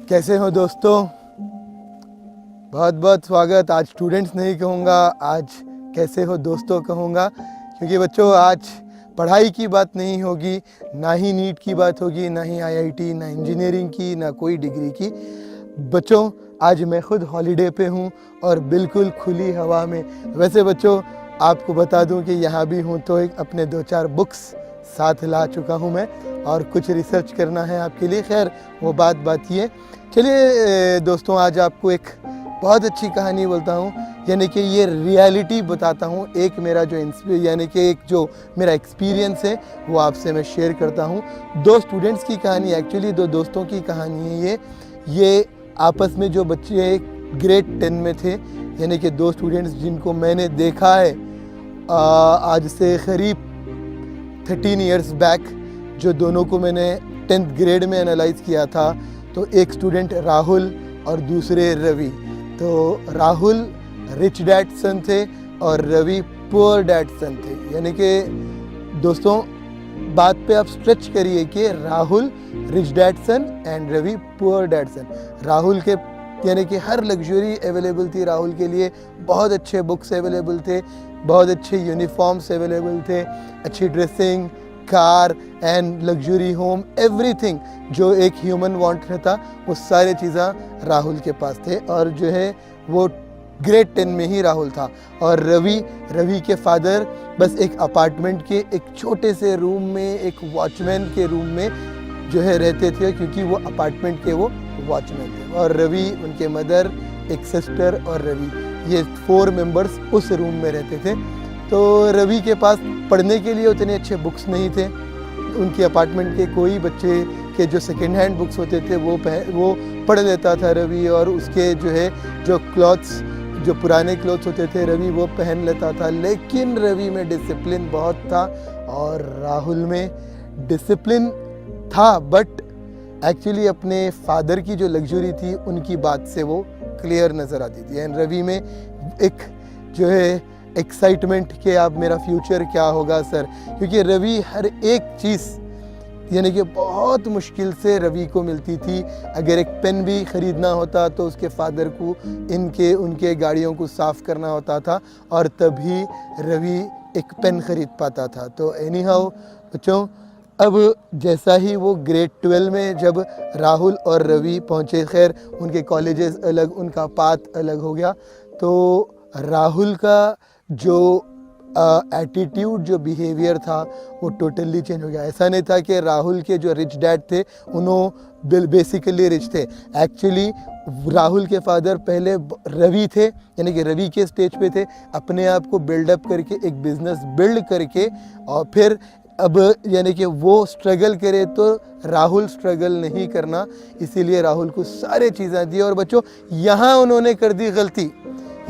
कैसे हो दोस्तों? बहुत बहुत स्वागत। आज स्टूडेंट्स नहीं कहूँगा, आज कैसे हो दोस्तों कहूँगा, क्योंकि बच्चों आज पढ़ाई की बात नहीं होगी, ना ही नीट की बात होगी, ना ही आईआईटी, ना इंजीनियरिंग की, ना कोई डिग्री की। बच्चों आज मैं खुद हॉलीडे पे हूँ और बिल्कुल खुली हवा में। वैसे बच्चों आपको बता दूँ कि यहाँ भी हूँ तो एक अपने 2-4 बुक्स साथ ला चुका हूँ मैं, और कुछ रिसर्च करना है आपके लिए। खैर वो बात ही है। चलिए दोस्तों आज आपको एक बहुत अच्छी कहानी बोलता हूँ, यानी कि ये रियलिटी बताता हूँ। एक मेरा जो यानी कि एक जो मेरा एक्सपीरियंस है वो आपसे मैं शेयर करता हूँ। 2 स्टूडेंट्स की कहानी, एक्चुअली 2 दोस्तों की कहानी है ये आपस में जो बच्चे ग्रेड 10 में थे, यानी कि 2 स्टूडेंट्स जिनको मैंने देखा है आज से करीब 13 इयर्स बैक, जो दोनों को मैंने 10th ग्रेड में एनालाइज किया था। तो एक स्टूडेंट राहुल और दूसरे रवि। तो राहुल रिच डैड सन थे और रवि पुअर डैड सन थे। यानी कि दोस्तों बात पे आप स्ट्रेच करिए कि Rahul rich dad son and Ravi poor dad son. Rahul के यानी कि हर लग्जरी अवेलेबल थी राहुल के लिए, बहुत अच्छे बुक्स अवेलेबल थे, बहुत अच्छे यूनिफॉर्म्स अवेलेबल थे, अच्छी dressing, car and luxury home, everything जो एक ह्यूमन वांट रहता वो सारी चीज़ें राहुल के पास थे। और जो है वो ग्रेड 10 में ही राहुल था। और रवि के फादर बस एक अपार्टमेंट के एक छोटे से रूम में, एक वॉचमैन के रूम में जो है रहते थे, क्योंकि वो अपार्टमेंट के वो वॉचमैन थे। और रवि, उनके मदर, एक सिस्टर और रवि, ये 4 मेंबर्स उस रूम में रहते थे। तो रवि के पास पढ़ने के लिए उतने अच्छे बुक्स नहीं थे। उनके अपार्टमेंट के कोई बच्चे के जो सेकेंड हैंड बुक्स होते थे वो पढ़ लेता था रवि, और उसके जो है जो क्लॉथ्स, जो पुराने क्लॉथ्स होते थे रवि वो पहन लेता था। लेकिन रवि में डिसिप्लिन बहुत था और राहुल में डिसिप्लिन था, बट एक्चुअली अपने फादर की जो लग्जरी थी उनकी बात से वो क्लियर नज़र आती थी। एंड रवि में एक जो है एक्साइटमेंट कि अब मेरा फ्यूचर क्या होगा सर, क्योंकि रवि हर एक चीज़ यानी कि बहुत मुश्किल से रवि को मिलती थी। अगर एक पेन भी ख़रीदना होता तो उसके फादर को उनके गाड़ियों को साफ़ करना होता था, और तभी रवि एक पेन ख़रीद पाता था। तो एनी हाउ बच्चों, अब जैसा ही वो ग्रेड 12 में जब राहुल और रवि पहुँचे, खैर उनके कॉलेजेस अलग, उनका पाथ अलग हो गया। तो राहुल का जो एटीट्यूड, जो बिहेवियर था वो टोटली चेंज हो गया। ऐसा नहीं था कि राहुल के जो रिच डैड थे उन्होंने बेसिकली रिच थे। एक्चुअली राहुल के फादर पहले रवि थे, यानी कि रवि के स्टेज पे थे, अपने आप को बिल्डअप करके एक बिज़नेस बिल्ड करके, और फिर अब यानी कि वो स्ट्रगल करे तो राहुल स्ट्रगल नहीं करना, इसीलिए राहुल को सारे चीज़ें दी। और बच्चों यहाँ उन्होंने कर दी गलती,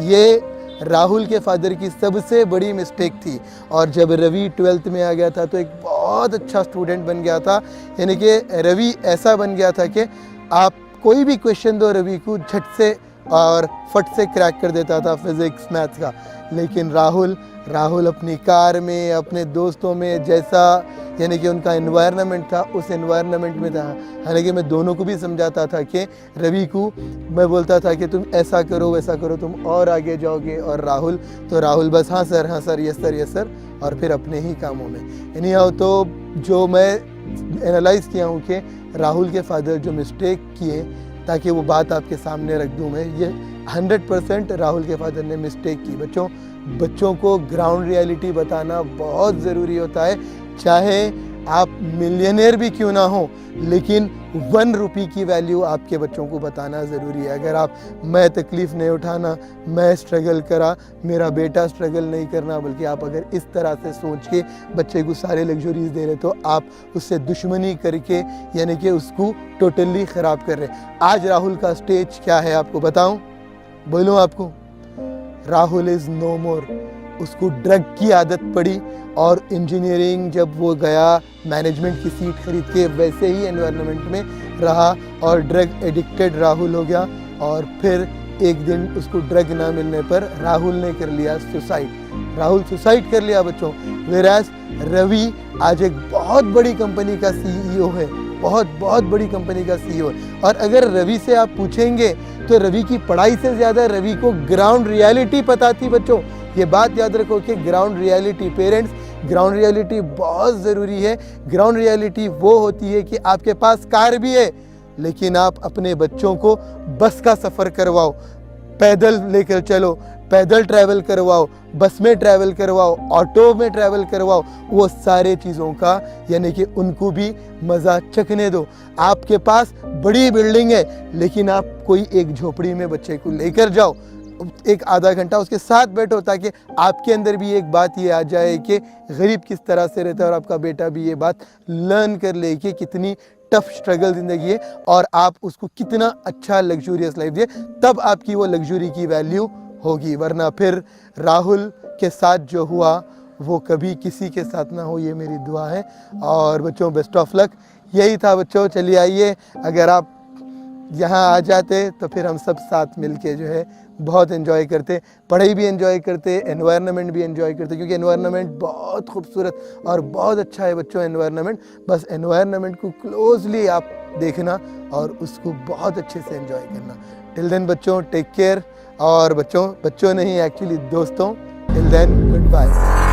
ये राहुल के फादर की सबसे बड़ी मिस्टेक थी। और जब रवि 12th में आ गया था तो एक बहुत अच्छा स्टूडेंट बन गया था, यानी कि रवि ऐसा बन गया था कि आप कोई भी क्वेश्चन दो रवि को झट से और फट से क्रैक कर देता था, फिज़िक्स मैथ्स का। लेकिन राहुल अपनी कार में, अपने दोस्तों में, जैसा यानी कि उनका एनवायरनमेंट था उस एनवायरनमेंट में था। हालांकि मैं दोनों को भी समझाता था कि रवि को मैं बोलता था कि तुम ऐसा करो वैसा करो, तुम और आगे जाओगे। और राहुल बस हाँ सर, यस सर, और फिर अपने ही कामों में। यानी आओ तो जो मैं एनालाइज़ किया हूँ कि राहुल के फादर जो मिस्टेक किए, ताकि वो बात आपके सामने रख दूँ मैं, ये 100% राहुल के फादर ने मिस्टेक की। बच्चों को ग्राउंड रियलिटी बताना बहुत ज़रूरी होता है। चाहे आप मिलियनेयर भी क्यों ना हो, लेकिन 1 रुपये की वैल्यू आपके बच्चों को बताना ज़रूरी है। अगर आप मैं तकलीफ़ नहीं उठाना, मैं स्ट्रगल करा, मेरा बेटा स्ट्रगल नहीं करना, बल्कि आप अगर इस तरह से सोच के बच्चे को सारे लग्जरीज दे रहे, तो आप उससे दुश्मनी करके यानी कि उसको टोटली ख़राब कर रहे। आज राहुल का स्टेज क्या है आपको बताऊं? बोलूं आपको? राहुल इज़ नो मोर। उसको ड्रग की आदत पड़ी, और इंजीनियरिंग जब वो गया, मैनेजमेंट की सीट खरीद के वैसे ही एनवायरनमेंट में रहा और ड्रग एडिक्टेड राहुल हो गया। और फिर एक दिन उसको ड्रग ना मिलने पर राहुल ने कर लिया सुसाइड। राहुल सुसाइड कर लिया बच्चों। वेराज रवि आज एक बहुत बड़ी कंपनी का CEO है, बहुत बहुत बड़ी कंपनी का सीईओ है। और अगर रवि से आप पूछेंगे तो रवि की पढ़ाई से ज़्यादा रवि को ग्राउंड रियलिटी पता थी बच्चों। ये बात याद रखो कि ground reality, parents, ground reality बहुत ज़रूरी है। ग्राउंड रियलिटी वो होती है कि आपके पास कार भी है लेकिन आप अपने बच्चों को बस का सफ़र करवाओ, पैदल लेकर चलो, पैदल ट्रैवल करवाओ, बस में ट्रैवल करवाओ, ऑटो में ट्रैवल करवाओ, वो सारे चीज़ों का यानी कि उनको भी मज़ा चखने दो। आपके पास बड़ी बिल्डिंग है लेकिन आप कोई एक झोपड़ी में बच्चे को लेकर जाओ, एक आधा घंटा उसके साथ बैठो ताकि आपके अंदर भी एक बात ये आ जाए कि गरीब किस तरह से रहता है और आपका बेटा भी ये बात लर्न कर ले कि कितनी टफ स्ट्रगल ज़िंदगी है और आप उसको कितना अच्छा लग्जूरियस लाइफ दिए, तब आपकी वो लग्जरी की वैल्यू होगी। वरना फिर राहुल के साथ जो हुआ वो कभी किसी के साथ ना हो, ये मेरी दुआ है। और बच्चों बेस्ट ऑफ लक। यही था बच्चों, चलिए आइए, अगर आप यहाँ आ जाते तो फिर हम सब साथ मिलके जो है बहुत एंजॉय करते, पढ़ाई भी एंजॉय करते, एनवायरनमेंट भी एंजॉय करते, क्योंकि एनवायरनमेंट बहुत खूबसूरत और बहुत अच्छा है बच्चों एनवायरनमेंट। बस एनवायरनमेंट को क्लोजली आप देखना और उसको बहुत अच्छे से एंजॉय करना। टिल देन बच्चों टेक केयर, और बच्चों नहीं एक्चुअली दोस्तों, टिल देन गुड बाय।